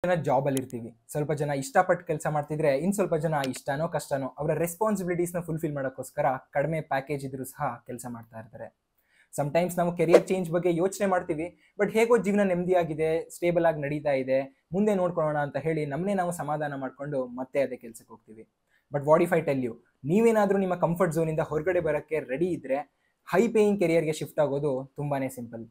ಜನ ಜಾಬ್ ಅಲ್ಲಿ ಇರ್ತೀವಿ, ಸ್ವಲ್ಪ ಜನ ಇಷ್ಟಪಟ್ಟು ಕೆಲಸ ಮಾಡ್ತಿದ್ರೆ, ಇನ್ ಸ್ವಲ್ಪ ಜನ ಇಷ್ಟನೋ ಕಷ್ಟನೋ ಅವರ ರೆಸ್ಪಾನ್ಸಿಬಿಲಿಟೀಸ್ ನ ಫುಲ್ಫಿಲ್ ಮಾಡೋಕ್ಕೋಸ್ಕರ ಕಡಿಮೆ ಪ್ಯಾಕೇಜ್ ಇದ್ರೂ ಸಹ ಕೆಲಸ ಮಾಡ್ತಾ ಇರ್ತಾರೆ. ಸಮ್ಟೈಮ್ಸ್ ನಾವು ಕೆರಿಯರ್ ಚೇಂಜ್ ಬಗ್ಗೆ ಯೋಚನೆ ಮಾಡ್ತೀವಿ, ಬಟ್ ಹೇಗೋ ಜೀವನ ನೆಮ್ಮದಿಯಾಗಿದೆ, ಸ್ಟೇಬಲ್ ಆಗಿ ನಡೀತಾ ಇದೆ, ಮುಂದೆ ನೋಡ್ಕೊಳ್ಳೋಣ ಅಂತ ಹೇಳಿ ನಮ್ಮನ್ನೇ ನಾವು ಸಮಾಧಾನ ಮಾಡ್ಕೊಂಡು ಮತ್ತೆ ಅದೇ ಕೆಲಸಕ್ಕೆ ಹೋಗ್ತೀವಿ. But what if I tell you, ನೀವೇನಾದ್ರೂ ನಿಮ್ಮ ಕಂಫರ್ಟ್ ಝೋನ್ ಇಂದ ಹೊರಗಡೆ ಬರೋಕ್ಕೆ ರೆಡಿ ಇದ್ರೆ ಹೈ ಪೇಯಿಂಗ್ ಕೆರಿಯರ್ಗೆ ಶಿಫ್ಟ್ ಆಗೋದು ತುಂಬಾನೇ ಸಿಂಪಲ್.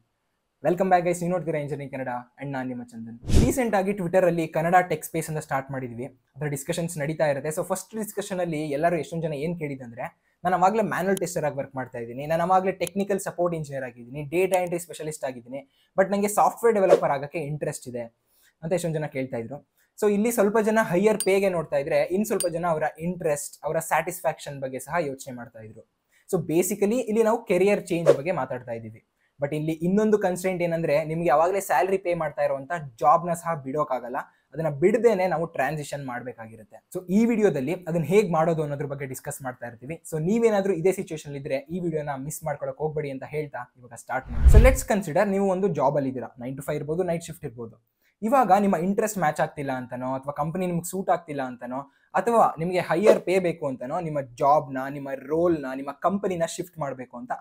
ವೆಲ್ಕಮ್ ಬ್ಯಾಕ್ ಗೈಸ್, ನೀವು ನೋಡ್ತೀರಾ ಇಂಜಿನಿಯರಿಂಗ್ ಕನ್ನಡ ಅಂಡ್ ನಾನು ನಿಮ್ಮ ಚಂದನ್. ರೀಸೆಂಟ್ ಆಗಿ ಟ್ವಿಟರ್ ಅಲ್ಲಿ ಕನ್ನಡ ಟೆಕ್ ಸ್ಪೇಸ್ ಅಂತ ಸ್ಟಾರ್ಟ್ ಮಾಡಿದ್ವಿ. ಅದರ ಡಿಸ್ಕಷನ್ಸ್ ನಡೀತಾ ಇರುತ್ತೆ. ಸೊ ಫಸ್ಟ್ ಡಿಸ್ಕಷನ್ ಅಲ್ಲಿ ಎಲ್ಲರೂ ಎಷ್ಟೊಂದು ಜನ ಏನ್ ಕೇಳಿದಂದ್ರೆ, ನಾನು ಅವಾಗಲೇ ಮ್ಯಾನುವಲ್ ಟೆಸ್ಟರ್ ಆಗಿ ವರ್ಕ್ ಮಾಡ್ತಾ ಇದ್ದೀನಿ, ನಾನು ಅವಾಗಲೇ ಟೆಕ್ನಿಕಲ್ ಸಪೋರ್ಟ್ ಇಂಜಿನಿಯರ್ ಆಗಿದ್ದೀನಿ, ಡೇಟಾ ಎಂಟ್ರಿ ಸ್ಪೆಷಲಿಸ್ಟ್ ಆಗಿದ್ದೀನಿ, ಬಟ್ ನನಗೆ ಸಾಫ್ಟ್ವೇರ್ ಡೆವಲಪರ್ ಆಗಕ್ಕೆ ಇಂಟ್ರೆಸ್ಟ್ ಇದೆ ಅಂತ ಎಷ್ಟೊಂದು ಜನ ಕೇಳ್ತಾ ಇದ್ರು. ಸೊ ಇಲ್ಲಿ ಸ್ವಲ್ಪ ಜನ ಹೈಯರ್ ಪೇಗೆ ನೋಡ್ತಾ ಇದ್ರೆ, ಇನ್ ಸ್ವಲ್ಪ ಜನ ಅವರ ಇಂಟ್ರೆಸ್ಟ್, ಅವರ ಸ್ಯಾಟಿಸ್ಫ್ಯಾಕ್ಷನ್ ಬಗ್ಗೆ ಸಹ ಯೋಚನೆ ಮಾಡ್ತಾ ಇದ್ರು. ಸೊ ಬೇಸಿಕಲಿ ಇಲ್ಲಿ ನಾವು ಕೆರಿಯರ್ ಚೇಂಜ್ ಬಗ್ಗೆ ಮಾತಾಡ್ತಾ ಇದ್ದೀವಿ. ಬಟ್ ಇಲ್ಲಿ ಇನ್ನೊಂದು ಕನ್ಸ್ಟೆಂಟ್ ಏನಂದ್ರೆ, ನಿಮ್ಗೆ ಯಾವಾಗಲೇ ಸ್ಯಾಲರಿ ಪೇ ಮಾಡ್ತಾ ಇರುವಂತ ಜಾಬ್ನ ಸಹ ಬಿಡೋಕ್ಕಾಗಲ್ಲ, ಅದನ್ನ ಬಿಡದೇನೆ ನಾವು ಟ್ರಾನ್ಸಿಷನ್ ಮಾಡಬೇಕಾಗಿರುತ್ತೆ. ಸೊ ಈ ವಿಡಿಯೋದಲ್ಲಿ ಅದನ್ನ ಹೇಗೆ ಮಾಡೋದು ಅನ್ನೋದ್ರ ಬಗ್ಗೆ ಡಿಸ್ಕಸ್ ಮಾಡ್ತಾ ಇರ್ತೀವಿ. ಸೊ ನೀವೇನಾದ್ರೂ ಇದೇ ಸಿಚುವೇಶನ್ ಇದ್ರೆ ಈ ವಿಡಿಯೋನ ಮಿಸ್ ಮಾಡ್ಕೊಳಕ್ ಹೋಗ್ಬೇಡಿ ಅಂತ ಹೇಳ್ತಾ ಇವಾಗ ಸ್ಟಾರ್ಟ್ ಮಾಡಿ. ಸೊ ಲೆಟ್ಸ್ ಕನ್ಸಿಡರ್, ನೀವು ಒಂದು ಜಾಬ್ ಅಲ್ಲಿ ಇದ್ದೀರಾ, 9 to 5 ಇರ್ಬೋದು, ನೈಟ್ ಶಿಫ್ಟ್ ಇರ್ಬೋದು. ಇವಾಗ ನಿಮ್ಮ ಇಂಟ್ರೆಸ್ಟ್ ಮ್ಯಾಚ್ ಆಗ್ತಿಲ್ಲ ಅಂತನೋ, ಅಥವಾ ಕಂಪನಿ ನಿಮ್ಗೆ ಸೂಟ್ ಆಗ್ತಿಲ್ಲ ಅಂತನೋ, ಅಥವಾ ನಿಮಗೆ ಹೈಯರ್ ಪೇ ಬೇಕು ಅಂತನೋ, ನಿಮ್ಮ ಜಾಬ್ನ, ನಿಮ್ಮ ರೋಲ್ನ, ನಿಮ್ಮ ಕಂಪನಿನ ಶಿಫ್ಟ್ ಮಾಡಬೇಕು ಅಂತ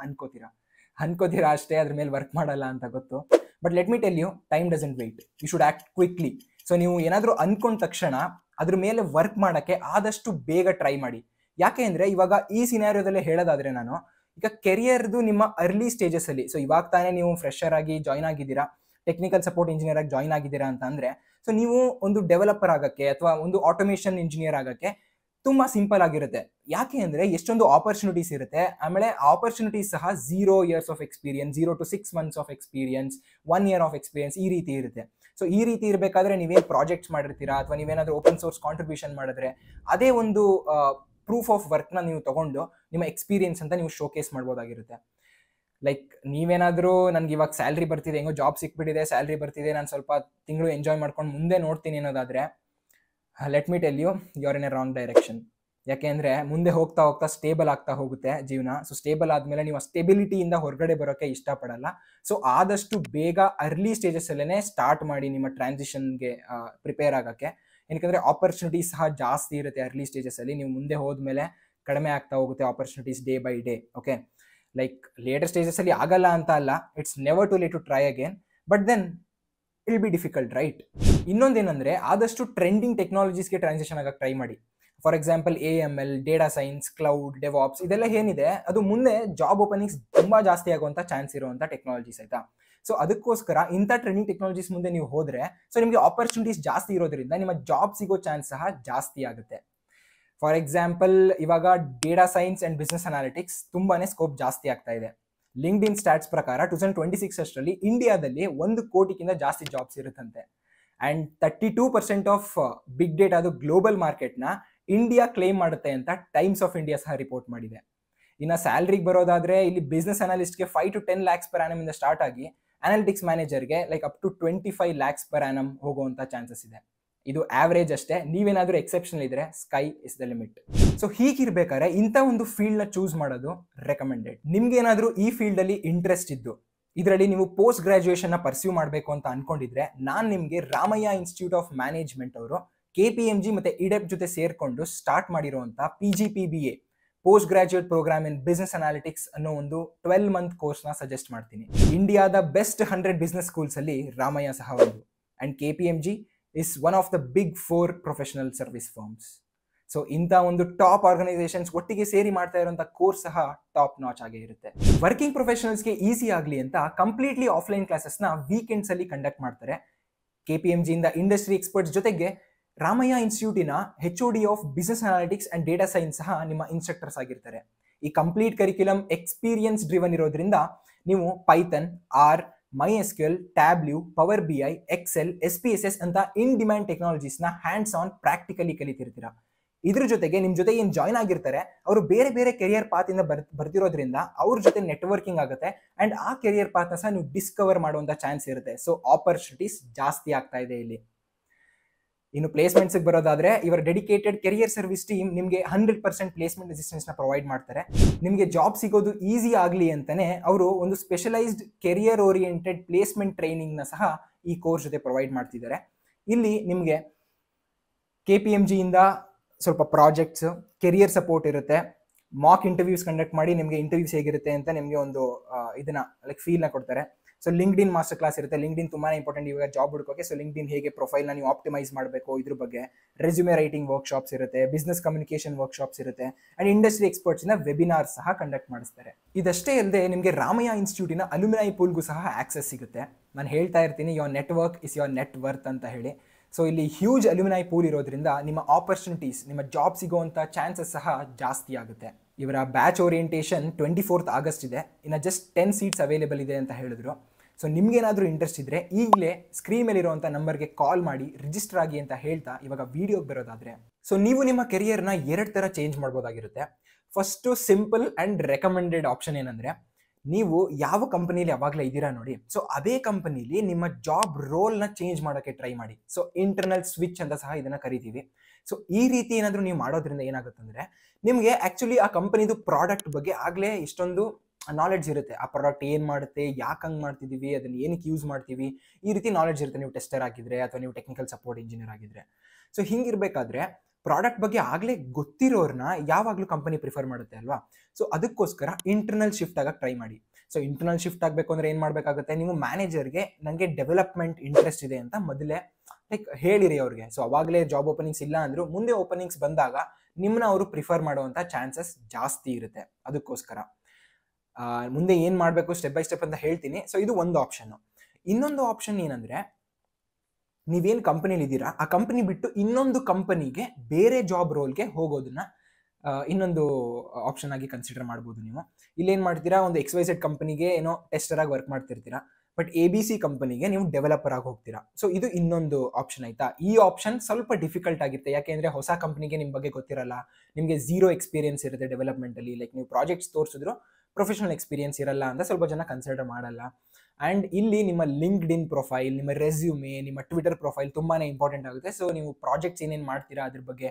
ಅನ್ಕೋತೀರಾ ಅಷ್ಟೇ, ಅದ್ರ ಮೇಲೆ ವರ್ಕ್ ಮಾಡಲ್ಲ ಅಂತ ಗೊತ್ತು. But let me tell you, time doesn't wait, you should act quickly. So ನೀವು ಏನಾದರೂ ಅನ್ಕೊಂಡ ತಕ್ಷಣ ಅದ್ರ ಮೇಲೆ ವರ್ಕ್ ಮಾಡೋಕ್ಕೆ ಆದಷ್ಟು ಬೇಗ ಟ್ರೈ ಮಾಡಿ. ಯಾಕೆ ಅಂದರೆ, ಇವಾಗ ಈ ಸಿನಾರಿಯೋದಲ್ಲೇ ಹೇಳೋದಾದ್ರೆ, ನಾನು ಈಗ ಕೆರಿಯರ್ದು ನಿಮ್ಮ ಅರ್ಲಿ ಸ್ಟೇಜಸ್ ಅಲ್ಲಿ, ಸೊ ಇವಾಗ ತಾನೇ ನೀವು ಫ್ರೆಶರ್ ಆಗಿ ಜಾಯ್ನ್ ಆಗಿದ್ದೀರಾ, ಟೆಕ್ನಿಕಲ್ ಸಪೋರ್ಟ್ ಇಂಜಿನಿಯರ್ ಆಗಿ ಜಾಯ್ನ್ ಆಗಿದ್ದೀರಾ ಅಂತ ಅಂದ್ರೆ, ಸೊ ನೀವು ಒಂದು ಡೆವಲಪರ್ ಆಗಕ್ಕೆ ಅಥವಾ ಒಂದು ಆಟೋಮೇಷನ್ ಇಂಜಿನಿಯರ್ ಆಗಕ್ಕೆ ತುಂಬಾ ಸಿಂಪಲ್ ಆಗಿರುತ್ತೆ. ಯಾಕೆ ಅಂದ್ರೆ ಎಷ್ಟೊಂದು ಆಪರ್ಚುನಿಟೀಸ್ ಇರುತ್ತೆ. ಆಮೇಲೆ ಆಪರ್ಚುನಿಟೀಸ್ ಸಹ 0 years of experience, 0 to 6 months of experience, 1 year of experience, ಈ ರೀತಿ ಇರುತ್ತೆ. ಸೊ ಈ ರೀತಿ ಇರಬೇಕಾದ್ರೆ ನೀವೇನು ಪ್ರಾಜೆಕ್ಟ್ಸ್ ಮಾಡಿರ್ತೀರಾ, ಅಥವಾ ನೀವೇನಾದ್ರೂ ಓಪನ್ ಸೋರ್ಸ್ ಕಾಂಟ್ರಿಬ್ಯೂಷನ್ ಮಾಡಿದ್ರೆ, ಅದೇ ಒಂದು ಪ್ರೂಫ್ ಆಫ್ ವರ್ಕ್ನ ನೀವು ತಗೊಂಡು ನಿಮ್ಮ ಎಕ್ಸ್ಪೀರಿಯನ್ಸ್ ಅಂತ ನೀವು ಶೋಕೇಸ್ ಮಾಡ್ಬೋದಾಗಿರುತ್ತೆ. ಲೈಕ್ ನೀವೇನಾದ್ರೂ, ನನ್ಗೆ ಇವಾಗ ಸ್ಯಾಲ್ರಿ ಬರ್ತಿದೆ, ಹೆಂಗೋ ಜಾಬ್ ಸಿಕ್ಬಿಟ್ಟಿದೆ, ಸ್ಯಾಲ್ರಿ ಬರ್ತಿದೆ, ನಾನು ಸ್ವಲ್ಪ ತಿಂಗಳು ಎಂಜಾಯ್ ಮಾಡ್ಕೊಂಡು ಮುಂದೆ ನೋಡ್ತೀನಿ ಅನ್ನೋದಾದ್ರೆ, let me tell you, you are in a wrong direction. ಯಾಕೆ ಅಂದರೆ ಮುಂದೆ ಹೋಗ್ತಾ ಹೋಗ್ತಾ ಸ್ಟೇಬಲ್ ಆಗ್ತಾ ಹೋಗುತ್ತೆ ಜೀವನ. ಸೊ ಸ್ಟೇಬಲ್ ಆದಮೇಲೆ ನೀವು ಸ್ಟೆಬಿಲಿಟಿಯಿಂದ ಹೊರಗಡೆ ಬರೋಕ್ಕೆ ಇಷ್ಟಪಡಲ್ಲ. ಸೊ ಆದಷ್ಟು ಬೇಗ ಅರ್ಲಿ ಸ್ಟೇಜಸ್ಸಲ್ಲೇ ಸ್ಟಾರ್ಟ್ ಮಾಡಿ ನಿಮ್ಮ ಟ್ರಾನ್ಸಿಷನ್ಗೆ ಪ್ರಿಪೇರ್ ಆಗೋಕ್ಕೆ. ಏನಕ್ಕೆ ಆಪರ್ಚುನಿಟೀಸ್ ಸಹ ಜಾಸ್ತಿ ಇರುತ್ತೆ ಅರ್ಲಿ ಸ್ಟೇಜಸ್ಸಲ್ಲಿ. ನೀವು ಮುಂದೆ ಹೋದ್ಮೇಲೆ ಕಡಿಮೆ ಆಗ್ತಾ ಹೋಗುತ್ತೆ opportunities day by day. Okay, like later ಸ್ಟೇಜಸ್ಸಲ್ಲಿ ಆಗಲ್ಲ ಅಂತ ಅಲ್ಲ, it's never too late to try again, but then it'll be difficult, right? ಇನ್ನೊಂದೇನಂದ್ರೆ, ಆದಷ್ಟು ಟ್ರೆಂಡಿಂಗ್ ಟೆಕ್ನಾಲಜೀಸ್ಗೆ ಟ್ರಾನ್ಸಿಷನ್ ಆಗಕ್ಕೆ ಟ್ರೈ ಮಾಡಿ. For example AML, data science, cloud, DevOps, ಇದೆಲ್ಲ ಏನಿದೆ ಅದು ಮುಂದೆ ಜಾಬ್ ಓಪನಿಂಗ್ಸ್ ತುಂಬಾ ಜಾಸ್ತಿ ಆಗುವಂತ ಚಾನ್ಸ್ ಇರುವಂತ ಟೆಕ್ನಾಲಜೀಸ್, ಆಯ್ತಾ? ಸೊ ಅದಕ್ಕೋಸ್ಕರ ಇಂಥ ಟ್ರೆಂಡಿಂಗ್ ಟೆಕ್ನಾಲಜೀಸ್ ಮುಂದೆ ನೀವು ಹೋದ್ರೆ, ಸೊ ನಿಮಗೆ ಆಪರ್ಚುನಿಟೀಸ್ ಜಾಸ್ತಿ ಇರೋದ್ರಿಂದ ನಿಮ್ಮ ಜಾಬ್ ಸಿಗೋ ಚಾನ್ಸ್ ಸಹ ಜಾಸ್ತಿ ಆಗುತ್ತೆ. ಫಾರ್ ಎಕ್ಸಾಂಪಲ್, ಇವಾಗ data science and business analytics ತುಂಬಾನೇ ಸ್ಕೋಪ್ ಜಾಸ್ತಿ ಆಗ್ತಾ ಇದೆ. ಲಿಂಕ್ಡ್ಇನ್ ಸ್ಟಾಟ್ಸ್ ಪ್ರಕಾರ 2026 ಅಷ್ಟರಲ್ಲಿ ಇಂಡಿಯಾದಲ್ಲಿ 1 ಕೋಟಿಗಿಂತ ಜಾಸ್ತಿ ಜಾಬ್ಸ್ ಇರುತ್ತಂತೆ. ಅಂಡ್ 32% ಆಫ್ ಬಿಗ್ ಡೇಟಾದು ಗ್ಲೋಬಲ್ ಮಾರ್ಕೆಟ್ನ ಇಂಡಿಯಾ ಕ್ಲೇಮ್ ಮಾಡುತ್ತೆ ಅಂತ ಟೈಮ್ಸ್ ಆಫ್ ಇಂಡಿಯಾ ಸಹ ರಿಪೋರ್ಟ್ ಮಾಡಿದೆ. ಇನ್ನು ಸ್ಯಾಲ್ರಿಗೆ ಬರೋದಾದ್ರೆ, ಇಲ್ಲಿ ಬಿಸ್ನೆಸ್ ಅನಾಲಿಸ್ಟ್ಗೆ 5 to 10 lakhs per annum ಇಂದ ಸ್ಟಾರ್ಟ್ ಆಗಿ ಅನಾಲಿಟಿಕ್ಸ್ ಮ್ಯಾನೇಜರ್ಗೆ like up to 25 lakhs per annum ಹೋಗುವಂತ ಚಾನ್ಸಸ್ ಇದೆ. ಇದು ಆವರೇಜ್ ಅಷ್ಟೇ. ನೀವೇನಾದ್ರೂ ಎಕ್ಸೆಪ್ಷನ್ ಇದ್ರೆ sky is the limit. So ಹೀಗಿರ್ಬೇಕಾದ್ರೆ ಇಂಥ ಒಂದು ಫೀಲ್ಡ್ ನ ಚೂಸ್ ಮಾಡೋದು ರೆಕಮೆಂಡೆಡ್. ನಿಮ್ಗೇನಾದ್ರೂ ಈ ಫೀಲ್ಡ್ ಅಲ್ಲಿ ಇಂಟ್ರೆಸ್ಟ್ ಇದ್ದು ಇದರಲ್ಲಿ ನೀವು ಪೋಸ್ಟ್ ಗ್ರಾಜುಯೇಷನ್ ನ ಪರ್ಸ್ಯೂ ಮಾಡಬೇಕು ಅಂತ ಅನ್ಕೊಂಡಿದ್ರೆ, ನಾನು ನಿಮಗೆ ರಾಮಯ್ಯ ಇನ್ಸ್ಟಿಟ್ಯೂಟ್ ಆಫ್ ಮ್ಯಾನೇಜ್ಮೆಂಟ್ ಅವರು KPMG ಮತ್ತೆ IDEP ಜೊತೆ ಸೇರ್ಕೊಂಡು ಸ್ಟಾರ್ಟ್ ಮಾಡಿರುವಂತ PGPBA post graduate programme in business analytics ಅನ್ನೋ ಒಂದು 12-month ಕೋರ್ಸ್ನ ಸಜೆಸ್ಟ್ ಮಾಡ್ತೀನಿ. ಇಂಡಿಯಾದ ಬೆಸ್ಟ್ 100 ಬಿಸ್ನೆಸ್ ಸ್ಕೂಲ್ಸ್ ಅಲ್ಲಿ ರಾಮಯ್ಯ ಸಹ ಒಂದು. And KPMG is one of the big 4 professional service firms. So ಇಂಥ ಒಂದು ಟಾಪ್ ಆರ್ಗನೈಸೇಷನ್ಸ್ ಒಟ್ಟಿಗೆ ಸೇರಿ ಮಾಡ್ತಾ ಇರುವಂಥ ಕೋರ್ಸ್ ಸಹ ಟಾಪ್ ನಾಚ್ ಆಗೇ ಇರುತ್ತೆ. ವರ್ಕಿಂಗ್ ಪ್ರೊಫೆಷನಲ್ಸ್ಗೆ ಈಸಿ ಆಗಲಿ ಅಂತ ಕಂಪ್ಲೀಟ್ಲಿ ಆಫ್ಲೈನ್ ಕ್ಲಾಸಸ್ನ ವೀಕೆಂಡ್ಸ್ ಅಲ್ಲಿ ಕಂಡಕ್ಟ್ ಮಾಡ್ತಾರೆ. KPMG ಇಂದ ಇಂಡಸ್ಟ್ರಿ ಎಕ್ಸ್ಪರ್ಟ್ಸ್ ಜೊತೆಗೆ ರಾಮಯ್ಯ ಇನ್ಸ್ಟಿಟ್ಯೂಟಿನ HOD of business analytics and data science ಸಹ ನಿಮ್ಮ ಇನ್ಸ್ಟ್ರಕ್ಟರ್ಸ್ ಆಗಿರ್ತಾರೆ. ಈ ಕಂಪ್ಲೀಟ್ ಕರಿಕ್ಯುಲಮ್ ಎಕ್ಸ್ಪೀರಿಯನ್ಸ್ ಡ್ರಿವನ್ ಇರೋದ್ರಿಂದ ನೀವು Python, R, MySQL, Tableau, Power BI, Excel, SPSS ಅಂತ ಇನ್ ಡಿಮ್ಯಾಂಡ್ ಟೆಕ್ನಾಲಜೀಸ್ನ ಹ್ಯಾಂಡ್ಸ್ ಆನ್ ಪ್ರಾಕ್ಟಿಕಲಿ ಕಲಿತಿರ್ತೀರಾ. ಇದ್ರ ಜೊತೆಗೆ ನಿಮ್ಮ ಜೊತೆ ಏನು ಜಾಯ್ನ್ ಆಗಿರ್ತಾರೆ ಅವರು ಬೇರೆ ಬೇರೆ ಕೆರಿಯರ್ ಪಾತ್ ಇಂದ ಬರ್ತಿರೋದ್ರಿಂದ ಅವ್ರ ಜೊತೆ ನೆಟ್ವರ್ಕಿಂಗ್ ಆಗುತ್ತೆ. ಅಂಡ್ ಆ ಕೆರಿಯರ್ ಪಾತ್ನ ಸಹ ನೀವು ಡಿಸ್ಕವರ್ ಮಾಡುವಂತ ಚಾನ್ಸ್ ಇರುತ್ತೆ. ಸೊ ಆಪರ್ಚುನಿಟೀಸ್ ಜಾಸ್ತಿ ಆಗ್ತಾ ಇದೆ ಇಲ್ಲಿ. ಇನ್ನು ಪ್ಲೇಸ್ಮೆಂಟ್ಸ್ಗೆ ಬರೋದಾದ್ರೆ, ಇವರ ಡೆಡಿಕೇಟೆಡ್ ಕೆರಿಯರ್ ಸರ್ವಿಸ್ ಟೀಮ್ ನಿಮಗೆ 100% ಪ್ಲೇಸ್ಮೆಂಟ್ ಅಸಿಸ್ಟೆನ್ಸ್ ನ ಪ್ರೊವೈಡ್ ಮಾಡ್ತಾರೆ. ನಿಮಗೆ ಜಾಬ್ ಸಿಗೋದು ಈಸಿ ಆಗಲಿ ಅಂತಾನೆ ಅವರು ಒಂದು specialised career oriented placement training ನ ಸಹ ಈ ಕೋರ್ಸ್ ಜೊತೆ ಪ್ರೊವೈಡ್ ಮಾಡ್ತಿದ್ದಾರೆ. ಇಲ್ಲಿ ನಿಮಗೆ KPMG ಇಂದ ಸ್ವಲ್ಪ ಪ್ರಾಜೆಕ್ಟ್ಸ್, ಕೆರಿಯರ್ ಸಪೋರ್ಟ್ ಇರುತ್ತೆ, ಮಾಕ್ ಇಂಟರ್ವ್ಯೂಸ್ ಕಂಡಕ್ಟ್ ಮಾಡಿ ನಿಮಗೆ ಇಂಟರ್ವ್ಯೂಸ್ ಹೇಗಿರುತ್ತೆ ಅಂತ ನಿಮಗೆ ಒಂದು ಇದನ್ನ ಲೈಕ್ ಫೀಲ್ನ ಕೊಡ್ತಾರೆ. ಸೊ ಲಿಂಕ್ಡ್ಇನ್ ಮಾಸ್ಟರ್ ಕ್ಲಾಸ್ ಇರುತ್ತೆ. ಲಿಂಕ್ಡ್ಇನ್ ತುಂಬಾ ಇಂಪಾರ್ಟೆಂಟ್ ಇವಾಗ ಜಾಬ್ ಹುಡುಕೋಕೆ. ಸೊ ಲಿಂಕ್ಡ್ಇನ್ ಹೇಗೆ ಪ್ರೊಫೈಲ್ನ ನೀವು ಆಪ್ಟಿಮೈಸ್ ಮಾಡಬೇಕು ಇದ್ರ ಬಗ್ಗೆ, ರೆಸ್ಯೂಮೆ ರೈಟಿಂಗ್ ವರ್ಕ್ಶಾಪ್ಸ್ ಇರುತ್ತೆ, ಬಿಸ್ನೆಸ್ ಕಮ್ಯುನಿಕೇಶನ್ ವರ್ಕ್ಶಾಪ್ಸ್ ಇರುತ್ತೆ, ಅಂಡ್ ಇಂಡಸ್ಟ್ರಿ ಎಕ್ಸ್ಪರ್ಟ್ಸ್ ನ ವೆಬಿನಾರ್ ಸಹ ಕಂಡಕ್ಟ್ ಮಾಡಿಸ್ತಾರೆ. ಇದಷ್ಟೇ ಅಲ್ಲದೆ ನಿಮಗೆ ರಾಮಯ್ಯ ಇನ್ಸ್ಟಿಟ್ಯೂಟಿನ ಅಲ್ಯುಮಿನೈ ಪೂಲ್ಗೂ ಸಹ ಆಕ್ಸೆಸ್ ಸಿಗುತ್ತೆ. ನಾನು ಹೇಳ್ತಾ ಇರ್ತೀನಿ your network is your net worth ಅಂತ ಹೇಳಿ. ಸೊ ಇಲ್ಲಿ ಹ್ಯೂಜ್ ಅಲ್ಯುಮಿನೈ ಪೂಲ್ ಇರೋದ್ರಿಂದ ನಿಮ್ಮ ಆಪರ್ಚುನಿಟೀಸ್, ನಿಮ್ಮ ಜಾಬ್ ಸಿಗೋವಂಥ ಚಾನ್ಸಸ್ ಸಹ ಜಾಸ್ತಿ ಆಗುತ್ತೆ. ಇವರ ಬ್ಯಾಚ್ ಓರಿಯೆಂಟೇಷನ್ 24th ಆಗಸ್ಟ್ ಇದೆ. ಇನ್ನು ಜಸ್ಟ್ 10 ಸೀಟ್ಸ್ ಅವೈಲೇಬಲ್ ಇದೆ ಅಂತ ಹೇಳಿದ್ರು. ಸೊ ನಿಮ್ಗೇನಾದರೂ ಇಂಟ್ರೆಸ್ಟ್ ಇದ್ದರೆ ಈಗಲೇ ಸ್ಕ್ರೀನ್ ಮೇಲಿರುವಂಥ ನಂಬರ್ಗೆ ಕಾಲ್ ಮಾಡಿ ರಿಜಿಸ್ಟರ್ ಆಗಿ ಅಂತ ಹೇಳ್ತಾ ಇವಾಗ ವಿಡಿಯೋಗೆ ಬರೋದಾದರೆ, ಸೊ ನೀವು ನಿಮ್ಮ ಕೆರಿಯರ್ನ 2 ಥರ ಚೇಂಜ್ ಮಾಡ್ಬೋದಾಗಿರುತ್ತೆ. First simple and recommended option ಏನಂದರೆ, ನೀವು ಯಾವ ಕಂಪನಿಲಿ ಯಾವಾಗಲೇ ಇದ್ದೀರಾ ನೋಡಿ, ಸೊ ಅದೇ ಕಂಪನಿಲಿ ನಿಮ್ಮ ಜಾಬ್ ರೋಲ್ನ ಚೇಂಜ್ ಮಾಡೋಕ್ಕೆ ಟ್ರೈ ಮಾಡಿ. ಸೊ ಇಂಟರ್ನಲ್ ಸ್ವಿಚ್ ಅಂತ ಸಹ ಇದನ್ನು ಕರಿತೀವಿ. ಸೊ ಈ ರೀತಿ ಏನಾದರೂ ನೀವು ಮಾಡೋದ್ರಿಂದ ಏನಾಗುತ್ತಂದರೆ, ನಿಮಗೆ ಆ್ಯಕ್ಚುಲಿ ಆ ಕಂಪನಿದು ಪ್ರಾಡಕ್ಟ್ ಬಗ್ಗೆ ಆಗಲೇ ಇಷ್ಟೊಂದು ನಾಲೆಡ್ಜ್ ಇರುತ್ತೆ. ಆ ಪ್ರಾಡಕ್ಟ್ ಏನು ಮಾಡುತ್ತೆ, ಯಾಕೆ ಹಂಗೆ ಮಾಡ್ತಿದ್ದೀವಿ, ಅದನ್ನು ಏನಕ್ಕೆ ಯೂಸ್ ಮಾಡ್ತೀವಿ, ಈ ರೀತಿ ನಾಲೆಡ್ಜ್ ಇರುತ್ತೆ ನೀವು ಟೆಸ್ಟರ್ ಆಗಿದ್ರೆ ಅಥವಾ ನೀವು ಟೆಕ್ನಿಕಲ್ ಸಪೋರ್ಟ್ ಇಂಜಿನಿಯರ್ ಆಗಿದ್ರೆ. ಸೊ ಹಿಂಗಿರಬೇಕಾದ್ರೆ ಪ್ರಾಡಕ್ಟ್ ಬಗ್ಗೆ ಆಗಲೇ ಗೊತ್ತಿರೋರನ್ನ ಯಾವಾಗಲೂ ಕಂಪನಿ ಪ್ರಿಫರ್ ಮಾಡುತ್ತೆ ಅಲ್ವಾ. ಸೊ ಅದಕ್ಕೋಸ್ಕರ ಇಂಟರ್ನಲ್ ಶಿಫ್ಟ್ ಆಗಕ್ಕೆ ಟ್ರೈ ಮಾಡಿ. ಸೊ ಇಂಟರ್ನಲ್ ಶಿಫ್ಟ್ ಆಗಬೇಕು ಅಂದರೆ ಏನು ಮಾಡಬೇಕಾಗುತ್ತೆ, ನೀವು ಮ್ಯಾನೇಜರ್ಗೆ ನನಗೆ ಡೆವಲಪ್ಮೆಂಟ್ ಇಂಟ್ರೆಸ್ಟ್ ಇದೆ ಅಂತ ಮೊದಲೇ ಲೈಕ್ ಹೇಳಿರಿ ಅವ್ರಿಗೆ. ಸೊ ಅವಾಗಲೇ ಜಾಬ್ ಓಪನಿಂಗ್ಸ್ ಇಲ್ಲ ಅಂದರೂ ಮುಂದೆ ಓಪನಿಂಗ್ಸ್ ಬಂದಾಗ ನಿಮ್ಮನ್ನ ಅವರು ಪ್ರಿಫರ್ ಮಾಡುವಂಥ ಚಾನ್ಸಸ್ ಜಾಸ್ತಿ ಇರುತ್ತೆ. ಅದಕ್ಕೋಸ್ಕರ ಮುಂದೆ ಏನು ಮಾಡಬೇಕು ಸ್ಟೆಪ್ ಬೈ ಸ್ಟೆಪ್ ಅಂತ ಹೇಳ್ತೀನಿ. ಸೊ ಇದು ಒಂದು ಆಪ್ಷನ್ನು. ಇನ್ನೊಂದು ಆಪ್ಷನ್ ಏನಂದರೆ, ನೀವೇನು ಕಂಪನಿಲಿ ಇದ್ದೀರಾ ಆ ಕಂಪನಿ ಬಿಟ್ಟು ಇನ್ನೊಂದು ಕಂಪನಿಗೆ ಬೇರೆ ಜಾಬ್ ರೋಲ್ಗೆ ಹೋಗೋದನ್ನ ಇನ್ನೊಂದು ಆಪ್ಷನ್ ಆಗಿ ಕನ್ಸಿಡರ್ ಮಾಡ್ಬೋದು ನೀವು. ಇಲ್ಲೇನು ಮಾಡ್ತೀರಾ, ಒಂದು XYZ ಕಂಪನಿಗೆ ಏನೋ ಟೆಸ್ಟರ್ ಆಗಿ ವರ್ಕ್ ಮಾಡ್ತಿರ್ತೀರಾ, ಬಟ್ ABC ಕಂಪನಿಗೆ ನೀವು ಡೆವಲಪರ್ ಆಗಿ ಹೋಗ್ತೀರಾ. ಸೊ ಇದು ಇನ್ನೊಂದು ಆಪ್ಷನ್ ಆಯ್ತಾ. ಈ ಆಪ್ಷನ್ ಸ್ವಲ್ಪ ಡಿಫಿಕಲ್ಟ್ ಆಗಿರುತ್ತೆ, ಯಾಕೆಂದರೆ ಹೊಸ ಕಂಪನಿಗೆ ನಿಮ್ಮ ಬಗ್ಗೆ ಗೊತ್ತಿರಲ್ಲ, ನಿಮಗೆ ಝೀರೋ ಎಕ್ಸ್ಪೀರಿಯನ್ಸ್ ಇರುತ್ತೆ ಡೆವಲಪ್ಮೆಂಟಲ್ಲಿ. ಲೈಕ್ ನೀವು ಪ್ರಾಜೆಕ್ಟ್ಸ್ ತೋರಿಸಿದ್ರು ಪ್ರೊಫೆಷನಲ್ ಎಕ್ಸ್ಪೀರಿಯನ್ಸ್ ಇರಲ್ಲ ಅಂತ ಸ್ವಲ್ಪ ಜನ ಕನ್ಸಿಡರ್ ಮಾಡಲ್ಲ. ಆ್ಯಂಡ್ ಇಲ್ಲಿ ನಿಮ್ಮ ಲಿಂಕ್ಡ್ಇನ್ ಪ್ರೊಫೈಲ್, ನಿಮ್ಮ ರೆಸ್ಯೂಮೆ, ನಿಮ್ಮ ಟ್ವಿಟರ್ ಪ್ರೊಫೈಲ್ ತುಂಬಾ ಇಂಪಾರ್ಟೆಂಟ್ ಆಗುತ್ತೆ. ಸೊ ನೀವು ಪ್ರಾಜೆಕ್ಟ್ಸ್ ಏನೇನು ಮಾಡ್ತೀರಾ ಅದ್ರ ಬಗ್ಗೆ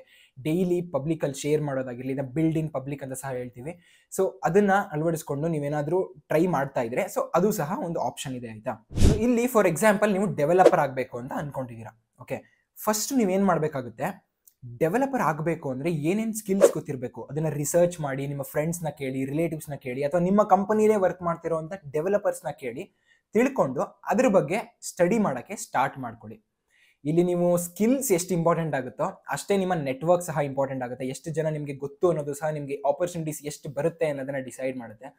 ಡೈಲಿ ಪಬ್ಲಿಕಲ್ಲಿ ಶೇರ್ ಮಾಡೋದಾಗಿರಲಿ, ಇದನ್ನ ಬಿಲ್ಡ್ ಇನ್ ಪಬ್ಲಿಕ್ ಅಂತ ಸಹ ಹೇಳ್ತೀವಿ. ಸೊ ಅದನ್ನು ಅಳವಡಿಸ್ಕೊಂಡು ನೀವೇನಾದರೂ ಟ್ರೈ ಮಾಡ್ತಾ ಇದ್ರೆ, ಸೊ ಅದು ಸಹ ಒಂದು ಆಪ್ಷನ್ ಇದೆ ಆಯಿತಾ. ಸೊ ಇಲ್ಲಿ ಫಾರ್ ಎಕ್ಸಾಂಪಲ್ ನೀವು ಡೆವಲಪರ್ ಆಗಬೇಕು ಅಂತ ಅಂದ್ಕೊಂಡಿದ್ದೀರಾ. ಓಕೆ, ಫಸ್ಟ್ ನೀವೇನು ಮಾಡಬೇಕಾಗುತ್ತೆ, ಡೆವಲಪರ್ ಆಗಬೇಕು ಅಂದರೆ ಏನೇನು ಸ್ಕಿಲ್ಸ್ ಗೊತ್ತಿರಬೇಕು ಅದನ್ನು ರಿಸರ್ಚ್ ಮಾಡಿ, ನಿಮ್ಮ ಫ್ರೆಂಡ್ಸ್ನ ಕೇಳಿ, ರಿಲೇಟಿವ್ಸ್ನ ಕೇಳಿ, ಅಥವಾ ನಿಮ್ಮ ಕಂಪನಿಲೇ ವರ್ಕ್ ಮಾಡ್ತಿರೋ ಅಂಥ ಡೆವಲಪರ್ಸ್ನ ಕೇಳಿ ತಿಳ್ಕೊಂಡು ಅದ್ರ ಬಗ್ಗೆ ಸ್ಟಡಿ ಮಾಡೋಕ್ಕೆ ಸ್ಟಾರ್ಟ್ ಮಾಡ್ಕೊಳ್ಳಿ. ಇಲ್ಲಿ ನೀವು ಸ್ಕಿಲ್ಸ್ ಎಷ್ಟು ಇಂಪಾರ್ಟೆಂಟ್ ಆಗುತ್ತೋ ಅಷ್ಟೇ ನಿಮ್ಮ ನೆಟ್ವರ್ಕ್ ಸಹ ಇಂಪಾರ್ಟೆಂಟ್ ಆಗುತ್ತೆ. ಎಷ್ಟು ಜನ ನಿಮಗೆ ಗೊತ್ತು ಅನ್ನೋದು ಸಹ ನಿಮಗೆ ಆಪರ್ಚುನಿಟೀಸ್ ಎಷ್ಟು ಬರುತ್ತೆ ಅನ್ನೋದನ್ನ ಡಿಸೈಡ್ ಮಾಡುತ್ತೆ.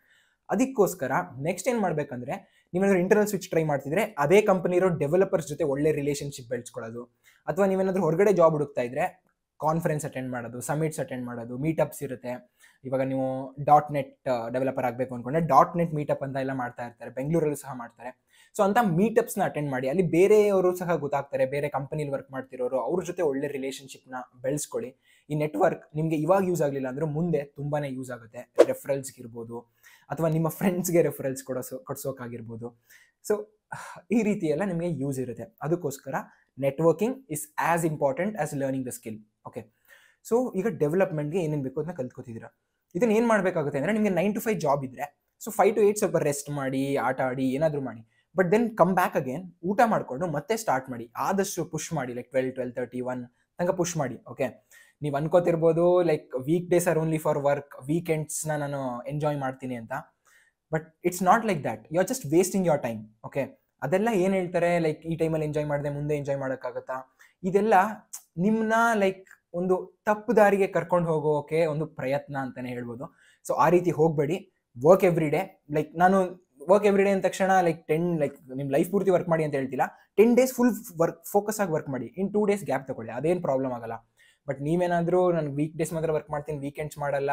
ಅದಕ್ಕೋಸ್ಕರ ನೆಕ್ಸ್ಟ್ ಏನು ಮಾಡಬೇಕಂದ್ರೆ, ನೀವೇನಾದರೂ ಇಂಟರ್ನಲ್ ಸ್ವಿಚ್ ಟ್ರೈ ಮಾಡ್ತಿದ್ರೆ ಅದೇ ಕಂಪನಿ ಇರೋ ಡೆವಲಪರ್ಸ್ ಜೊತೆ ಒಳ್ಳೆ ರಿಲೇಷನ್ಶಿಪ್ ಬೆಳೆಸ್ಕೊಳ್ಳೋದು, ಅಥವಾ ನೀವೇನಾದರೂ ಹೊರಗಡೆ ಜಾಬ್ ಹುಡುಕ್ತಾ ಇದ್ರೆ ಕಾನ್ಫರೆನ್ಸ್ ಅಟೆಂಡ್ ಮಾಡೋದು, ಸಮಿಟ್ಸ್ ಅಟೆಂಡ್ ಮಾಡೋದು, ಮೀಟಪ್ಸ್ ಇರುತ್ತೆ. ಇವಾಗ ನೀವು .NET ಡೆವಲಪರ್ ಆಗಬೇಕು ಅಂದ್ಕೊಂಡ್ರೆ .NET ಮೀಟಪ್ ಅಂತ ಎಲ್ಲ ಮಾಡ್ತಾ ಇರ್ತಾರೆ, ಬೆಂಗಳೂರಲ್ಲೂ ಸಹ ಮಾಡ್ತಾರೆ. ಸೊ ಅಂತ ಮೀಟಪ್ಸ್ನ ಅಟೆಂಡ್ ಮಾಡಿ, ಅಲ್ಲಿ ಬೇರೆಯವರು ಸಹ ಗೊತ್ತಾಗ್ತಾರೆ, ಬೇರೆ ಕಂಪನಿಲಿ ವರ್ಕ್ ಮಾಡ್ತಿರೋರು, ಅವ್ರ ಜೊತೆ ಒಳ್ಳೆ ರಿಲೇಷನ್ಶಿಪ್ನ ಬೆಳೆಸ್ಕೊಳ್ಳಿ. ಈ ನೆಟ್ವರ್ಕ್ ನಿಮಗೆ ಇವಾಗ ಯೂಸ್ ಆಗಲಿಲ್ಲ ಅಂದರೂ ಮುಂದೆ ತುಂಬಾ ಯೂಸ್ ಆಗುತ್ತೆ. ರೆಫರಲ್ಸ್ಗೆ ಇರ್ಬೋದು, ಅಥವಾ ನಿಮ್ಮ ಫ್ರೆಂಡ್ಸ್ಗೆ ರೆಫರಲ್ಸ್ ಕೊಡ್ಸೋಕ್ಕಾಗಿರ್ಬೋದು. ಸೊ ಈ ರೀತಿ ಎಲ್ಲ ನಿಮಗೆ ಯೂಸ್ ಇರುತ್ತೆ. ಅದಕ್ಕೋಸ್ಕರ networking is as important as learning the skill. Okay, so ಈಗ ಡೆವಲಪ್ಮೆಂಟ್ಗೆ ಏನೇನು ಬೇಕು ಅದನ್ನ ಕಲ್ತ್ಕೋತಿದ್ದೀರಾ. ಇದನ್ನು ಏನು ಮಾಡಬೇಕಾಗುತ್ತೆ ಅಂದರೆ, ನಿಮಗೆ 9 to 5 ಜಾಬ್ ಇದ್ದರೆ ಸೊ 5 to 8 ಸ್ವಲ್ಪ ರೆಸ್ಟ್ ಮಾಡಿ, ಆಟ ಆಡಿ, ಏನಾದರೂ ಮಾಡಿ, but then come back again, ಊಟ ಮಾಡಿಕೊಂಡು ಮತ್ತೆ ಸ್ಟಾರ್ಟ್ ಮಾಡಿ. ಆದಷ್ಟು ಪುಷ್ ಮಾಡಿ, ಲೈಕ್ 12:30 1 ತನಕ ಪುಷ್ ಮಾಡಿ. ಓಕೆ, ನೀವು ಅನ್ಕೋತಿರ್ಬೋದು like week days are only for work, ವೀಕೆಂಡ್ಸ್ನ ನಾನು ಎಂಜಾಯ್ ಮಾಡ್ತೀನಿ ಅಂತ, but it's not like that. You are just wasting your time. Okay, ಅದೆಲ್ಲ ಏನು ಹೇಳ್ತಾರೆ, ಲೈಕ್ ಈ ಟೈಮಲ್ಲಿ ಎಂಜಾಯ್ ಮಾಡಿದೆ ಮುಂದೆ ಎಂಜಾಯ್ ಮಾಡೋಕ್ಕಾಗತ್ತಾ, ಇದೆಲ್ಲ ನಿಮ್ಮನ್ನ ಲೈಕ್ ಒಂದು ತಪ್ಪು ದಾರಿಗೆ ಕರ್ಕೊಂಡು ಹೋಗೋಕೆ ಒಂದು ಪ್ರಯತ್ನ ಅಂತಲೇ ಹೇಳ್ಬೋದು. ಸೊ ಆ ರೀತಿ ಹೋಗಬೇಡಿ. Work every day. ಲೈಕ್ ನಾನು ವರ್ಕ್ ಎವ್ರಿ ಡೇ ಅಂದ ತಕ್ಷಣ ಲೈಕ್ ನಿಮ್ಮ ಲೈಫ್ ಪೂರ್ತಿ ವರ್ಕ್ ಮಾಡಿ ಅಂತ ಹೇಳ್ತಿಲ್ಲ. 10 days ಫುಲ್ ಫೋಕಸ್ ಆಗಿ ವರ್ಕ್ ಮಾಡಿ, ಇನ್ 2 days ಗ್ಯಾಪ್ ತಗೊಳ್ಳಿ, ಅದೇನು ಪ್ರಾಬ್ಲಮ್ ಆಗಲ್ಲ. ಬಟ್ ನೀವೇನಾದರೂ ನನಗೆ ವೀಕ್ ಡೇಸ್ ಮಾತ್ರ ವರ್ಕ್ ಮಾಡ್ತೀನಿ, ವೀಕೆಂಡ್ಸ್ ಮಾಡಲ್ಲ,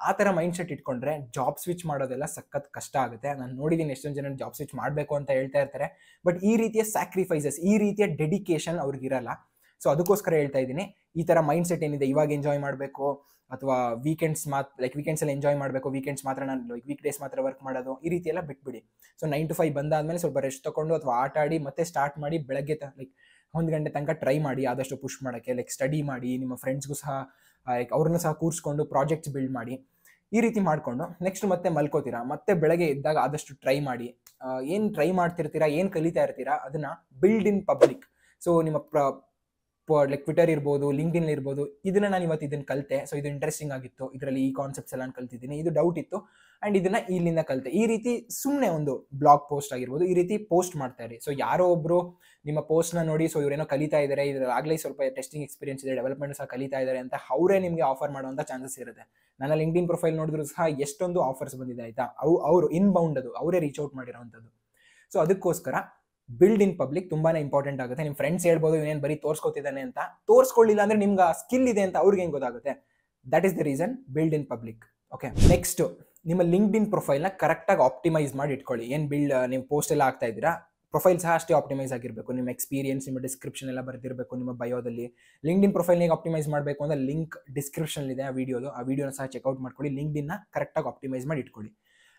ಆ ಥರ ಮೈಂಡ್ ಸೆಟ್ ಇಟ್ಕೊಂಡ್ರೆ ಜಾಬ್ ಸ್ವಿಚ್ ಮಾಡೋದೆಲ್ಲ ಸಖತ್ ಕಷ್ಟ ಆಗುತ್ತೆ. ನಾನು ನೋಡಿದ್ದೀನಿ ಎಷ್ಟೊಂದು ಜನ ಜಾಬ್ ಸ್ವಿಚ್ ಮಾಡಬೇಕು ಅಂತ ಹೇಳ್ತಾ ಇರ್ತಾರೆ, ಬಟ್ ಈ ರೀತಿಯ ಸ್ಯಾಕ್ರಿಫೈಸಸ್, ಈ ರೀತಿಯ ಡೆಡಿಕೇಶನ್ ಅವ್ರಿಗಿರಲ್ಲ. ಸೊ ಅದಕ್ಕೋಸ್ಕರ ಹೇಳ್ತಾ ಇದ್ದೀನಿ, ಈ ಥರ ಮೈಂಡ್ ಸೆಟ್ ಏನಿದೆ, ಇವಾಗ ಎಂಜಾಯ್ ಮಾಡಬೇಕು ಅಥವಾ ವೀಕೆಂಡ್ಸಲ್ಲಿ ಎಂಜಾಯ್ ಮಾಡಬೇಕು, ವೀಕೆಂಡ್ಸ್ ಮಾತ್ರ ನಾನು ವೀಕ್ ಡೇಸ್ ಮಾತ್ರ ವರ್ಕ್ ಮಾಡೋದು, ಈ ರೀತಿ ಎಲ್ಲ ಬಿಟ್ಬಿಡಿ. ಸೊ 9 to 5 ಬಂದಾದ್ಮೇಲೆ ಸ್ವಲ್ಪ ರೆಸ್ಟ್ ತೊಗೊಂಡು ಅಥವಾ ಆಟ ಆಡಿ ಮತ್ತೆ ಸ್ಟಾರ್ಟ್ ಮಾಡಿ, ಬೆಳಗ್ಗೆ ಲೈಕ್ 1 ಗಂಟೆ ತನಕ ಟ್ರೈ ಮಾಡಿ ಆದಷ್ಟು ಪುಷ್ ಮಾಡೋಕ್ಕೆ. ಲೈಕ್ ಸ್ಟಡಿ ಮಾಡಿ, ನಿಮ್ಮ ಫ್ರೆಂಡ್ಸ್ಗೂ ಸಹ ಲೈಕ್ ಅವ್ರನ್ನೂ ಸಹ ಕೂರಿಸ್ಕೊಂಡು ಪ್ರಾಜೆಕ್ಟ್ಸ್ ಬಿಲ್ಡ್ ಮಾಡಿ. ಈ ರೀತಿ ಮಾಡಿಕೊಂಡು ನೆಕ್ಸ್ಟ್ ಮತ್ತೆ ಮಲ್ಕೋತೀರಾ, ಮತ್ತೆ ಬೆಳಗ್ಗೆ ಇದ್ದಾಗ ಆದಷ್ಟು ಟ್ರೈ ಮಾಡಿ. ಏನು ಟ್ರೈ ಮಾಡ್ತಿರ್ತೀರಾ, ಏನು ಕಲಿತಾ ಇರ್ತೀರಾ ಅದನ್ನು ಬಿಲ್ಡ್ ಇನ್ ಪಬ್ಲಿಕ್. ಸೊ ನಿಮ್ಮ ಲೈಕ್ ಟ್ವಿಟರ್ ಇರ್ಬೋದು, ಲಿಂಕ್ಡ್ಇನ್ ಇರ್ಬೋದು, ಇದನ್ನ ನಾನು ಇವತ್ತು ಇದನ್ನ ಕಲಿತೆ. ಸೊ ಇದು ಇಂಟ್ರೆಸ್ಟಿಂಗ್ ಆಗಿತ್ತು, ಇದರಲ್ಲಿ ಈ ಕಾನ್ಸೆಪ್ಟ್ಸ್ ಎಲ್ಲ ಕಲ್ತಿದ್ದೀನಿ, ಇದು ಡೌಟ್ ಇತ್ತು ಆ್ಯಂಡ್ ಇದನ್ನ ಇಲ್ಲಿಂದ ಕಲಿತೆ. ಈ ರೀತಿ ಸುಮ್ಮನೆ ಒಂದು ಬ್ಲಾಗ್ ಪೋಸ್ಟ್ ಆಗಿರ್ಬೋದು, ಈ ರೀತಿ ಪೋಸ್ಟ್ ಮಾಡ್ತಾ ಇರಿ. ಸೊ ಯಾರೋ ಒಬ್ರು ನಿಮ್ಮ ಪೋಸ್ಟ್ನ ನೋಡಿ ಸೊ ಇವರೇನೋ ಕಲಿತಾ ಇದ್ದಾರೆ, ಇದರಾಗಲೇ ಸ್ವಲ್ಪ ಟೆಸ್ಟಿಂಗ್ ಎಕ್ಸ್ಪೀರಿಯನ್ಸ್ ಇದೆ, ಡೆವಲಪ್ಮೆಂಟ್ ಸಹ ಕಲಿತಾ ಇದ್ದಾರೆ ಅಂತ ಅವರೇ ನಿಮಗೆ ಆಫರ್ ಮಾಡುವಂಥ ಚಾನ್ಸಸ್ ಇರುತ್ತೆ. ನನ್ನ ಲಿಂಕ್ಡ್ಇನ್ ಪ್ರೊಫೈಲ್ ನೋಡಿದ್ರು ಸಹ ಎಷ್ಟೊಂದು ಆಫರ್ಸ್ ಬಂದಿದೆ ಆಯ್ತಾ, ಅವರು ಇನ್ಬೌಂಡ್ ಅದು ಅವರೇ ರೀಚ್ ಔಟ್ ಮಾಡಿರೋವಂಥದ್ದು. ಸೊ ಅದಕ್ಕೋಸ್ಕರ ಬಿಲ್ಡ್ ಇನ್ ಪಬ್ಲಿಕ್ ತುಂಬಾನೇ ಇಂಪಾರ್ಟೆಂಟ್ ಆಗುತ್ತೆ. ನಿಮ್ಮ ಫ್ರೆಂಡ್ಸ್ ಹೇಳ್ಬೋದು ಇವನೇನು ಬರೀ ತೋರಿಸ್ಕೊತಿದ್ದಾನೆ ಅಂತ, ತೋರಿಸ್ಕೊಳ್ಳಿಲ್ಲ ಅಂದ್ರೆ ನಿಮ್ಗೆ ಆ ಸ್ಕಿಲ್ ಇದೆ ಅಂತ ಅವ್ರಿಗೆ ಹೆಂಗೆ ಗೊತ್ತಾಗುತ್ತೆ? That is the reason build in public. Okay, next ನಿಮ್ಮ ಲಿಂಕ್ಡ್ಇನ್ ಪ್ರೊಫೈಲ್ನ ಕರೆಕ್ಟಾಗಿ ಆಪ್ಟಿಮೈಸ್ ಮಾಡಿ ಇಟ್ಕೊಳ್ಳಿ. ಏನು ನೀವು ಪೋಸ್ಟ್ ಎಲ್ಲ ಆಗ್ತಾ ಇದ್ದೀರಾ, ಪ್ರೊಫೈಲ್ ಸಹ ಅಷ್ಟೇ ಆಪ್ಟಿಮೈಸ್ ಆಗಿರಬೇಕು. ನಿಮ್ಮ ಎಕ್ಸ್ಪೀರಿಯನ್ಸ್, ನಿಮ್ಮ ಡಿಸ್ಕ್ರಿಪ್ಷನ್ ಎಲ್ಲ ಬರ್ತಿರಬೇಕು ನಿಮ್ಮ ಬಯೋದಲ್ಲಿ. ಲಿಂಕ್ಡ್ಇನ್ ಪ್ರೊಫೈಲ್ನಾಗ ಆಪ್ಟಿಮೈಸ್ ಮಾಡಬೇಕು ಅಂದ್ರೆ ಲಿಂಕ್ ಡಿಸ್ಕ್ರಿಪ್ಷನ್ ಇದೆ ಆ ವಿಡಿಯೋನ ಸಹ ಚೆಕ್ಔಟ್ ಮಾಡ್ಕೊಳ್ಳಿ. ಲಿಂಕ್ಡ್ಇನ್ನ ಕರೆಕ್ಟಾಗಿ ಆಪ್ಟಿಮೈಸ್ ಮಾಡಿ ಇಟ್ಕೊಳ್ಳಿ.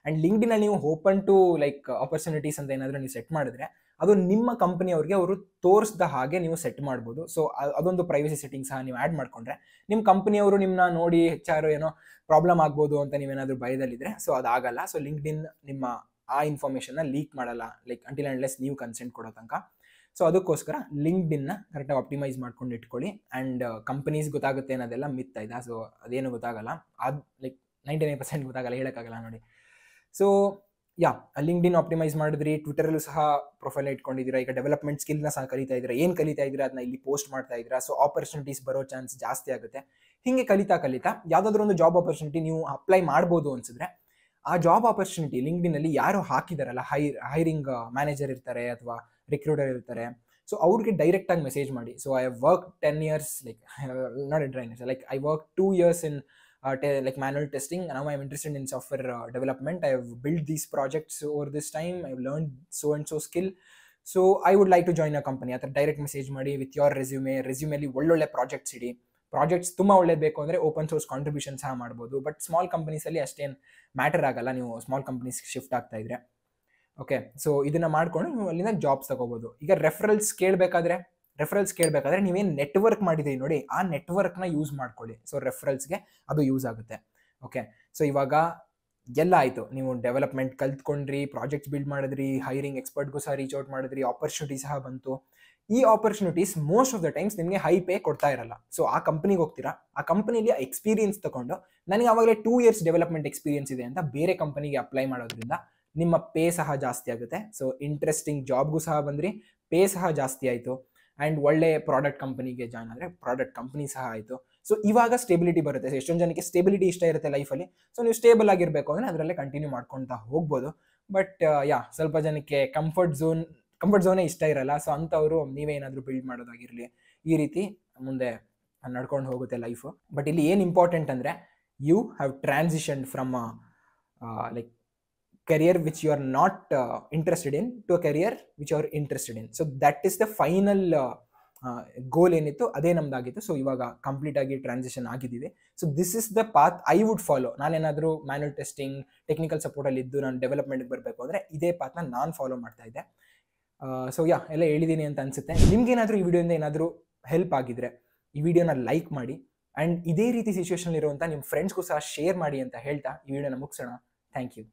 ಆ್ಯಂಡ್ ಲಿಂಕ್ಡ್ಇನಲ್ಲಿ ನೀವು ಓಪನ್ ಟು ಲೈಕ್ ಆಪರ್ಚುನಿಟೀಸ್ ಅಂತ ಏನಾದರೂ ನೀವು ಸೆಟ್ ಮಾಡಿದ್ರೆ ಅದು ನಿಮ್ಮ ಕಂಪನಿಯವ್ರಿಗೆ ಅವರು ತೋರಿಸಿದ ಹಾಗೆ ನೀವು ಸೆಟ್ ಮಾಡ್ಬೋದು. ಸೊ ಅದೊಂದು ಪ್ರೈವಸಿ ಸೆಟ್ಟಿಂಗ್ ಸಹ ನೀವು ಆ್ಯಡ್ ಮಾಡ್ಕೊಂಡ್ರೆ ನಿಮ್ಮ ಕಂಪನಿಯವರು ನಿಮ್ಮನ್ನ ನೋಡಿ ಹೆಚ್ಚಾರು ಏನೋ ಪ್ರಾಬ್ಲಮ್ ಆಗ್ಬೋದು ಅಂತ ನೀವೇನಾದರೂ ಭಯದಲ್ಲಿದ್ದರೆ ಸೊ ಅದಾಗಲ್ಲ. ಸೊ ಲಿಂಕ್ಡ್ಇನ್ ನಿಮ್ಮ ಆ ಇನ್ಫಾರ್ಮೇಷನ್ನ ಲೀಕ್ ಮಾಡಲ್ಲ, ಲೈಕ್ ಅಂಟಿಲ್ ಆ್ಯಂಡ್ ಲೆಸ್ ನೀವು ಕನ್ಸೆಂಟ್ ಕೊಡೋ ತನಕ. ಸೊ ಅದಕ್ಕೋಸ್ಕರ ಲಿಂಕ್ಡ್ಇನ್ನ ಕರೆಕ್ಟಾಗಿ ಆಪ್ಟಿಮೈಸ್ ಮಾಡ್ಕೊಂಡು ಇಟ್ಕೊಳ್ಳಿ. ಆ್ಯಂಡ್ ಕಂಪನೀಸ್ ಗೊತ್ತಾಗುತ್ತೆ ಅನ್ನೋದೆಲ್ಲ ಮಿತ್ ಆಯ್ತಾ. ಸೊ ಅದೇನು ಗೊತ್ತಾಗಲ್ಲ, ಅದು ಲೈಕ್ 99% ಗೊತ್ತಾಗಲ್ಲ, ಹೇಳೋಕ್ಕಾಗಲ್ಲ ನೋಡಿ. ಸೊ ಲಿಂಕ್ಡ್ಇನ್ ಆಪ್ಟಿಮೈಸ್ ಮಾಡಿದ್ರಿ, ಟ್ವಿಟರಲ್ಲೂ ಸಹ ಪ್ರೊಫೈಲ್ ಇಟ್ಕೊಂಡಿದ್ದೀರಾ, ಈಗ ಡೆವಲಪ್ಮೆಂಟ್ ಸ್ಕಿಲ್ನ ಸಹ ಕಲಿತಾ ಇದ್ದೀರಾ, ಏನು ಕಲಿತಾ ಇದ್ದೀರಾ ಅದನ್ನ ಇಲ್ಲಿ ಪೋಸ್ಟ್ ಮಾಡ್ತಾ ಇದ್ದೀರಾ. ಸೊ ಆಪರ್ಚುನಿಟೀಸ್ ಬರೋ ಚಾನ್ಸ್ ಜಾಸ್ತಿ ಆಗುತ್ತೆ. ಹೀಗೆ ಕಲಿತಾ ಯಾವುದಾದ್ರೂ ಒಂದು ಜಾಬ್ ಆಪರ್ಚುನಿಟಿ ನೀವು ಅಪ್ಲೈ ಮಾಡ್ಬೋದು ಅನ್ಸಿದ್ರೆ ಆ ಜಾಬ್ ಆಪರ್ಚುನಿಟಿ ಲಿಂಕ್ಡ್ಇನಲ್ಲಿ ಯಾರು ಹಾಕಿದಾರಲ್ಲ, ಹೈರಿಂಗ್ ಮ್ಯಾನೇಜರ್ ಇರ್ತಾರೆ ಅಥವಾ ರಿಕ್ರೂಟರ್ ಇರ್ತಾರೆ, ಸೊ ಅವ್ರಿಗೆ ಡೈರೆಕ್ಟಾಗಿ ಮೆಸೇಜ್ ಮಾಡಿ. So I have work 10 years, like not in trainers, like I work 2 years in like manual testing. Now I'm interested in software development. I have built these projects over this time. I've learned so and so skill. So I would like to join a company. ಆ ಥರ direct message ಮಾಡಿ with your ರೆಸ್ಯೂಮೇಲಿ ಒಳ್ಳೊಳ್ಳೆ projects ಇಡಿ. Projects ತುಂಬ ಒಳ್ಳೇದು ಬೇಕು ಅಂದರೆ open source contribution ಸಹ ಮಾಡ್ಬೋದು. ಬಟ್ ಸ್ಮಾಲ್ ಕಂಪನೀಸಲ್ಲಿ ಅಷ್ಟೇನು ಮ್ಯಾಟರ್ ಆಗಲ್ಲ, ನೀವು ಸ್ಮಾಲ್ ಕಂಪನೀಸ್ಗೆ ಶಿಫ್ಟ್ ಆಗ್ತಾ ಇದ್ರೆ. ಓಕೆ, ಸೊ ಇದನ್ನು ಮಾಡ್ಕೊಂಡು ನೀವು ಅಲ್ಲಿಂದ ಜಾಬ್ಸ್ ತಗೋಬೋದು. ಈಗ ರೆಫರಲ್ಸ್ ಕೇಳಬೇಕಾದ್ರೆ ನೀವೇನು ನೆಟ್ವರ್ಕ್ ಮಾಡಿದ್ದೀರಿ ನೋಡಿ, ಆ ನೆಟ್ವರ್ಕ್ನ ಯೂಸ್ ಮಾಡ್ಕೊಳ್ಳಿ. ಸೊ ರೆಫರಲ್ಸ್ಗೆ ಅದು ಯೂಸ್ ಆಗುತ್ತೆ. ಓಕೆ, ಸೊ ಇವಾಗ ಎಲ್ಲ ಆಯಿತು, ನೀವು ಡೆವಲಪ್ಮೆಂಟ್ ಕಲ್ತ್ಕೊಂಡ್ರಿ, ಪ್ರಾಜೆಕ್ಟ್ ಬಿಲ್ಡ್ ಮಾಡಿದ್ರಿ, ಹೈರಿಂಗ್ ಎಕ್ಸ್ಪರ್ಟ್ಗೂ ಸಹ ರೀಚ್ ಔಟ್ ಮಾಡಿದ್ರಿ, ಆಪರ್ಚುನಿಟಿ ಸಹ ಬಂತು. ಈ opportunities most of the times ನಿಮಗೆ ಹೈ ಪೇ ಕೊಡ್ತಾ ಇರಲ್ಲ. ಸೊ ಆ ಕಂಪ್ನಿಗೆ ಹೋಗ್ತೀರಾ, ಆ ಕಂಪನಿಲಿ ಎಕ್ಸ್ಪೀರಿಯನ್ಸ್ ತಗೊಂಡು ನನಗೆ ಆವಾಗಲೇ 2 years ಡೆವಲಪ್ಮೆಂಟ್ ಎಕ್ಸ್ಪೀರಿಯನ್ಸ್ ಇದೆ ಅಂತ ಬೇರೆ ಕಂಪನಿಗೆ ಅಪ್ಲೈ ಮಾಡೋದ್ರಿಂದ ನಿಮ್ಮ ಪೇ ಸಹ ಜಾಸ್ತಿ ಆಗುತ್ತೆ. ಸೊ ಇಂಟ್ರೆಸ್ಟಿಂಗ್ ಜಾಬ್ಗೂ ಸಹ ಬಂದ್ರಿ, ಪೇ ಸಹ ಜಾಸ್ತಿ ಆಯಿತು. ಆ್ಯಂಡ್ ಒಳ್ಳೆ ಪ್ರಾಡಕ್ಟ್ ಕಂಪನಿಗೆ ಜಾಯ್ನ್ ಆದರೆ ಪ್ರಾಡಕ್ಟ್ ಕಂಪನಿ ಸಹ ಆಯಿತು. ಸೊ ಇವಾಗ ಸ್ಟೆಬಿಲಿಟಿ ಬರುತ್ತೆ. ಸೊ ಎಷ್ಟೊಂದು ಜನಕ್ಕೆ ಸ್ಟೆಬಿಲಿಟಿ ಇಷ್ಟ ಇರುತ್ತೆ ಲೈಫಲ್ಲಿ. ಸೊ ನೀವು ಸ್ಟೇಬಲ್ ಆಗಿರಬೇಕು ಅಂದರೆ ಅದರಲ್ಲೇ ಕಂಟಿನ್ಯೂ ಮಾಡ್ಕೊಳ್ತಾ ಹೋಗ್ಬೋದು. ಬಟ್ ಸ್ವಲ್ಪ ಜನಕ್ಕೆ ಕಂಫರ್ಟ್ ಝೋನೇ ಇಷ್ಟ ಇರಲ್ಲ. ಸೊ ಅಂಥವರು ನೀವೇನಾದರೂ ಬಿಲ್ಡ್ ಮಾಡೋದಾಗಿರಲಿ, ಈ ರೀತಿ ಮುಂದೆ ನಡ್ಕೊಂಡು ಹೋಗುತ್ತೆ ಲೈಫು. ಬಟ್ ಇಲ್ಲಿ ಏನು ಇಂಪಾರ್ಟೆಂಟ್ ಅಂದರೆ you have transition from like career which you are not interested in to a career which you are interested in. So that is the final goal ಏನಿತ್ತು ಅದೇ ನಮ್ದಾಗಿತ್ತು. ಸೊ ಇವಾಗ ಕಂಪ್ಲೀಟ್ ಆಗಿ transition ಆಗಿದ್ದೀವಿ. So this is the path I would follow. ನಾನೇನಾದರೂ manual testing, technical ಸಪೋರ್ಟಲ್ಲಿ ಇದ್ದು ನಾನು ಡೆವಲಪ್ಮೆಂಟ್ಗೆ ಬರಬೇಕು ಅಂದರೆ ಇದೇ ಪಾತ್ನ ನಾನು ಫಾಲೋ ಮಾಡ್ತಾ ಇದ್ದೆ. ಸೊ ಎಲ್ಲ ಹೇಳಿದ್ದೀನಿ ಅಂತ ಅನಿಸುತ್ತೆ. ನಿಮ್ಗೇನಾದರೂ ಈ ವಿಡಿಯೋಯಿಂದ ಏನಾದರೂ ಹೆಲ್ಪ್ ಆಗಿದ್ರೆ ಈ ವಿಡಿಯೋನ ಲೈಕ್ ಮಾಡಿ, ಆ್ಯಂಡ್ ಇದೇ ರೀತಿ ಸಿಚುವೇಶನ್ ಇರುವಂಥ ನಿಮ್ಮ ಫ್ರೆಂಡ್ಸ್ಗೂ ಸಹ ಶೇರ್ ಮಾಡಿ ಅಂತ ಹೇಳ್ತಾ ಈ ವಿಡಿಯೋನ ಮುಗಿಸೋಣ. Thank you.